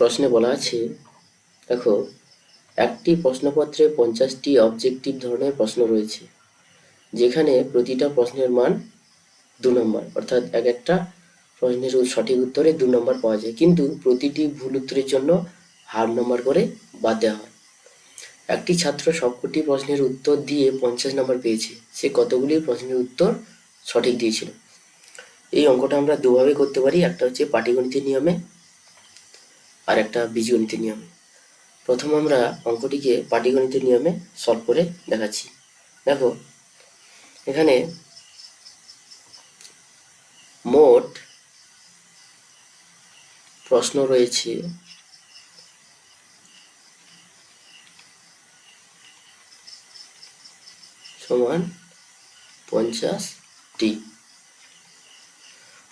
প্রশ্নে বলা আছে, দেখো, একটি প্রশ্নপত্রে 50টি অবজেক্টিভ ধরনের প্রশ্ন রয়েছে, যেখানে প্রতিটা প্রশ্নের মান 2 নম্বর, অর্থাৎ এক একটা প্রশ্নের সঠিক উত্তরে 2 নম্বর পাওয়া যায়, কিন্তু প্রতিটি ভুল উত্তরের জন্য হাফ নম্বর করে বাদ দেওয়া হয়। একটি ছাত্র সবকটি প্রশ্নের উত্তর দিয়ে 50 নম্বর পেয়েছে। সে কতগুলি প্রশ্নের উত্তর সঠিক দিয়েছিল? এই অঙ্কটা আমরা দুভাবে করতে পারি, একটা হচ্ছে পাটিগণিতের নিয়মে আর একটা বীজগণিতের নিয়মে। প্রথম আমরা অঙ্কটিকে পাটিগণিতের নিয়মে সলভ করে দেখাচ্ছি। দেখো, এখানে মোট প্রশ্ন রয়েছে সমান 50টি।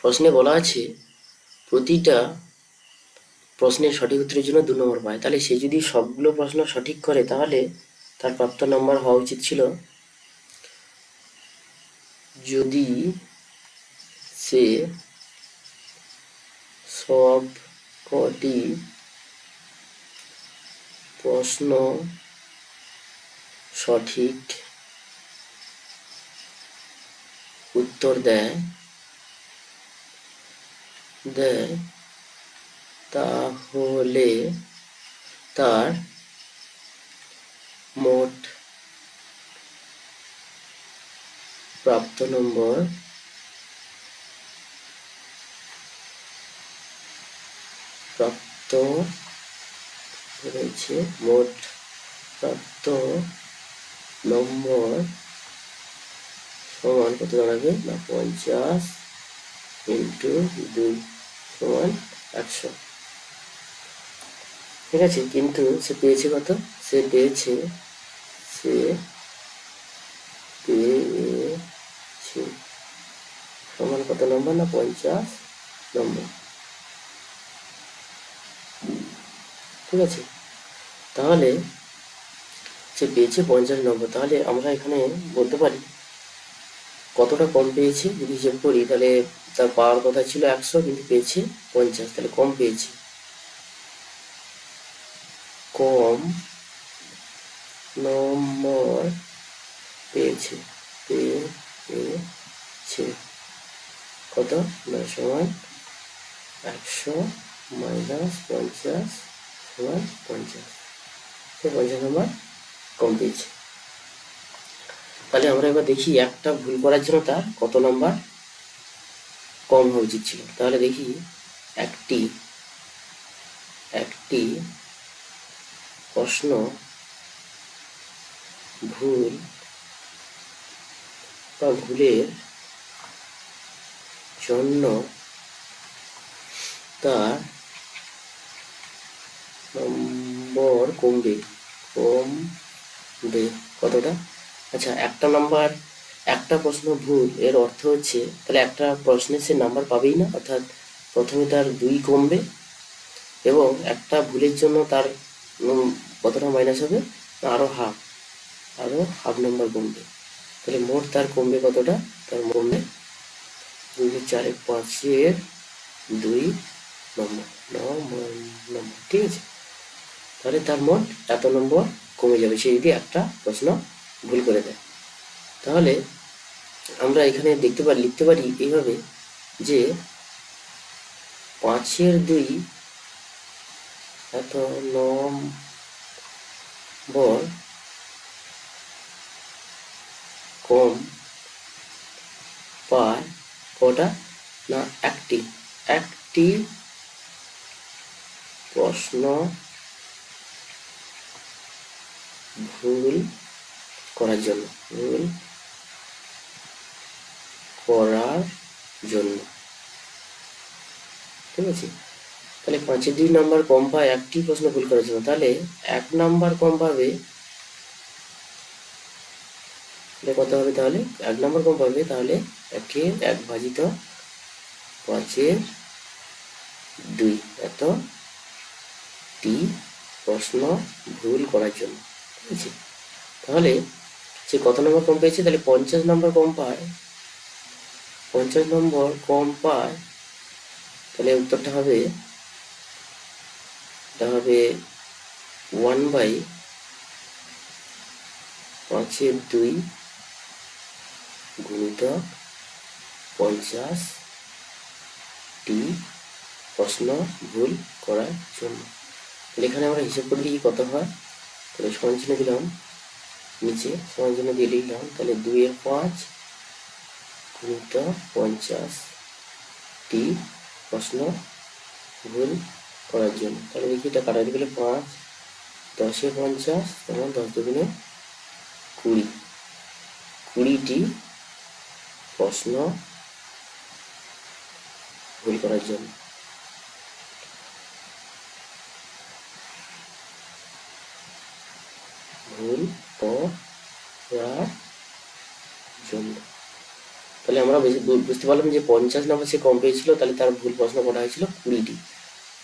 প্রশ্নে বলা আছে প্রতিটা প্রশ্নের সঠিক উত্তরের জন্য 2 নম্বর পায়। তাহলে সে যদি সবগুলো প্রশ্ন সঠিক করে, তাহলে তার প্রাপ্ত নম্বর হওয়া উচিত ছিল, যদি সে সব কটি প্রশ্ন সঠিক উত্তর দেয় তাহলে তার মোট প্রাপ্ত নম্বর মোট প্রাপ্ত নম্বর সমান কত দাঁড়াবে না, 50 ইন্টু 2 সমান 100। ঠিক আছে, কিন্তু সে পেয়েছে কত? সে পেয়েছে সমান কত নম্বর না, 50 নম্বর। ঠিক আছে, তাহলে সে পেয়েছে 50 নম্বর। তাহলে আমরা এখানে বলতে পারি কতটা কম পেয়েছে। যদি হিসেব করি, তাহলে তার পাওয়ার কথা ছিল 100, কিন্তু পেয়েছে 50, তাহলে কম পেয়েছে। কম নম্বর পেয়েছে কত না, সমান 100 মাইনাস 50 সমান 50। 50 নম্বর কম পেয়েছে। তাহলে আমরা এবার দেখি একটা ভুল করার জন্য তার কত নাম্বার কম হওয়া উচিত ছিল। তাহলে দেখি, একটি প্রশ্ন ভুল বা ভুলের জন্য তার নম্বর কমবে কতটা? আচ্ছা, একটা প্রশ্ন ভুল, এর অর্থ হচ্ছে তাহলে একটা প্রশ্নে সে নাম্বার পাবেই না, অর্থাৎ প্রথমে তার 2 কমবে, এবং একটা ভুলের জন্য তার কতটা মাইনাস হবে, আরো হাফ নাম্বার কমবে। তাহলে মোট তার কমবে কতটা? তার কমবে 2 4 5 2 নম্বর। ঠিক আছে, তাহলে তার মোট এত নম্বর কমে যাবে সে যদি একটা প্রশ্ন ভুল করে দেয়। তাহলে আমরা এখানে লিখতে পারি এইভাবে, যে 5/2 এত নম্বর কম পায় কটা না, একটি প্রশ্ন ভুল করার জন্য। ঠিক আছে, তাহলে 5/2 নাম্বার কম পায় একটি প্রশ্ন ভুল করার জন্য। তাহলে 1 নাম্বার কম পাবে, কত হবে? তাহলে 1 নাম্বার কম পাবে, তাহলে 1 ভাজিত 5/2 এত টি প্রশ্ন ভুল করার জন্য। ঠিক আছে, তাহলে সে কত নম্বর কম পেয়েছে? তাহলে 50 নম্বর কম পায়। 50 নম্বর কম পায়, তাহলে উত্তরটা হবে এটা হবে 1/5/2 গুণিতক 50টি প্রশ্ন ভুল করার জন্য। তাহলে এখানে আমরা হিসাব করে দেখি কত হয়। তাহলে সমান চিহ্ন দিলাম, নিচে সমান চিহ্ন দিয়ে লিখলাম, তাহলে 2/5 গুণিতক 50টি প্রশ্ন ভুল করার জন্য। তাহলে দেখি এটা কাটাতে গেলে 5 10 এ 50 তখন 10 দুগুণে 20, 20টি প্রশ্ন ভুল করার জন্য। ভুল করার জন্য। তাহলে আমরা বুঝতে পারলাম যে 50 নাম্বার সে কম পেয়েছিল, তাহলে তার ভুল প্রশ্ন করা হয়েছিল 20টি।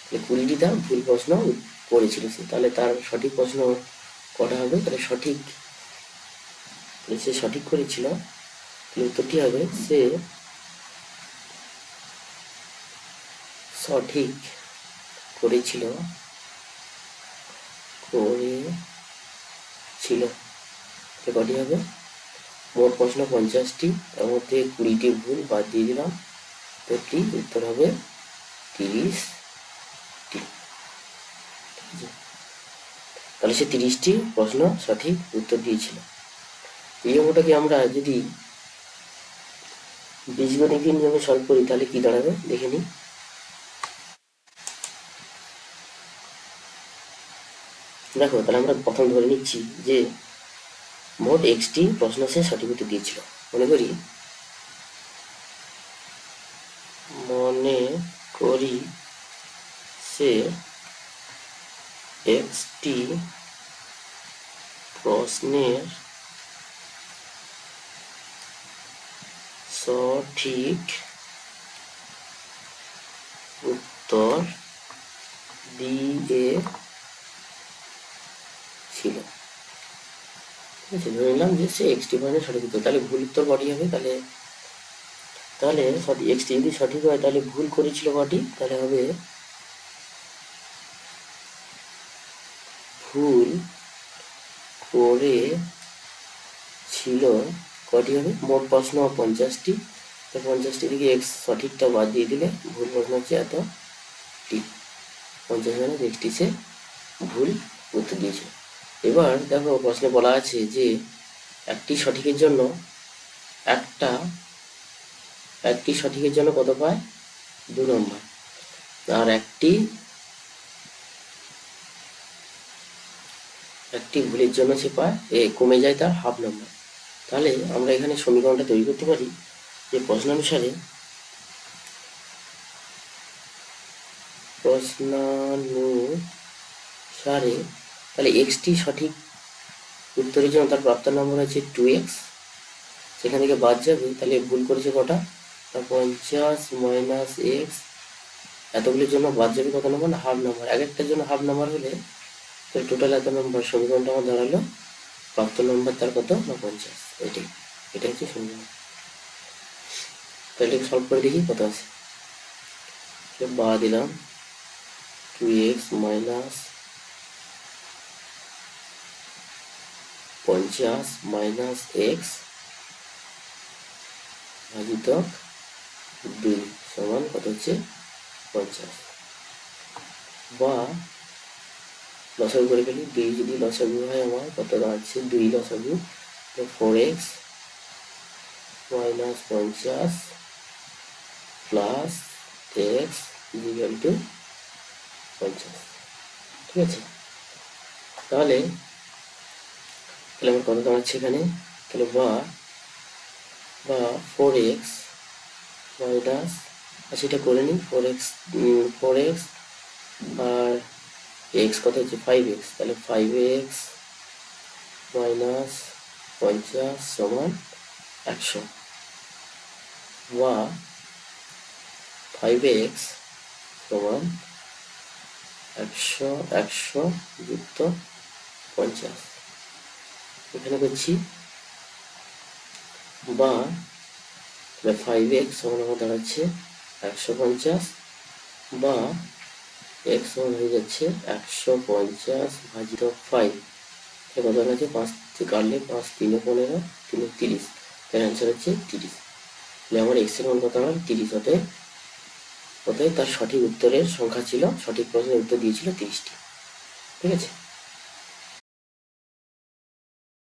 তাহলে 20টি তার ভুল প্রশ্ন করেছিল সে। তাহলে তার সঠিক প্রশ্ন কটা হবে? তাহলে সে সঠিক করেছিল, তাহলে উত্তরটি হবে সে সঠিক করেছিল কটি হবে? মোট প্রশ্ন 50টি, তার মধ্যে 20টি ভুল বাদ দিয়ে দিলাম, উত্তর হবে 30টি। তাহলে সে 30টি প্রশ্ন সঠিক উত্তর দিয়েছিল। এই অঙ্কটাকে আমরা যদি বীজগণিতের নিয়মে সলভ করি তাহলে কি দাঁড়াবে দেখে নিই। দেখো, তাহলে আমরা প্রথম ধরে নিচ্ছি যে মোট xটি প্রশ্ন সে সঠিক উত্তর দিয়েছিল। মনে করি সে xটি প্রশ্নের সঠিক উত্তর দিয়েছিল। ঠিক আছে, ধরে নিলাম যে সে xটি প্রশ্নের সঠিক উত্তর। তাহলে ভুল উত্তর কটি হবে? তাহলে xটি যদি সঠিক হয় তাহলে ভুল করেছিল কটি? তাহলে হবে ভুল করেছিল কটি হবে? মোট প্রশ্ন 50টি, 50টি থেকে x সঠিকটা বাদ দিয়ে দিলে ভুল প্রশ্ন হচ্ছে এতটি। 50 মানে xটি সে ভুল উত্তর দিয়েছে। এবার দেখো, প্রশ্নে বলা আছে যে একটি সঠিকের জন্য কত পায়? 2 নম্বর। আর একটি ভুলের জন্য সে পায় কমে যায় তার হাফ নাম্বার। তাহলে আমরা এখানে সমীকরণটা তৈরি করতে পারি যে প্রশ্নানুসারে তাহলে xটি সঠিক উত্তরের জন্য তার প্রাপ্ত নম্বর আছে 2x, সেখান থেকে বাদ যাবে। তাহলে ভুল করেছে কটা? 50 মাইনাস x, এতগুলির জন্য বাদ যাবে কত নম্বর? Half number. এক একটার জন্য হাফ নাম্বার হলে টোটাল এত নম্বর। সমীকরণটা আমার দাঁড়ালো প্রাপ্ত নম্বর তার কত? না 50। এটা হচ্ছে সমীকরণ। তাহলে সলভ করে দেখি কত আছে। বা দিলাম 2x মাইনাস 50 মাইনাস x ভাজিতক 2 সমান কত হচ্ছে? 50। বা লসাগু করে ফেলি, 2 যদি লসাগু হয় আমার কত দাঁড়াচ্ছে? 2 লসাগু, 4x minus 50 plus x equal to 50। ঠিক আছে, তাহলে আমার কত দাঁড়াচ্ছে এখানে? তাহলে বা 4x মাইনাস, আচ্ছা এটা করে নিই, 4x আর x কত হচ্ছে? 5x। তাহলে 5x মাইনাস 50 সমান 100। বা 5x সমান 100 যুক্ত 50। এখানে করছি বা 5x সমান আমার দাঁড়াচ্ছে 150 বা এক্স সমান হয়ে যাচ্ছে 150 ভাজিত 5, কত আছে 5 কাটলে 5 3 15 3 30, তার অ্যান্সার হচ্ছে 30। তাহলে আমার এক্স এর মান কত আমার 30, অতএব তার সঠিক উত্তরের সংখ্যা ছিল, সঠিক প্রশ্নের উত্তর দিয়েছিল 30টি। ঠিক আছে।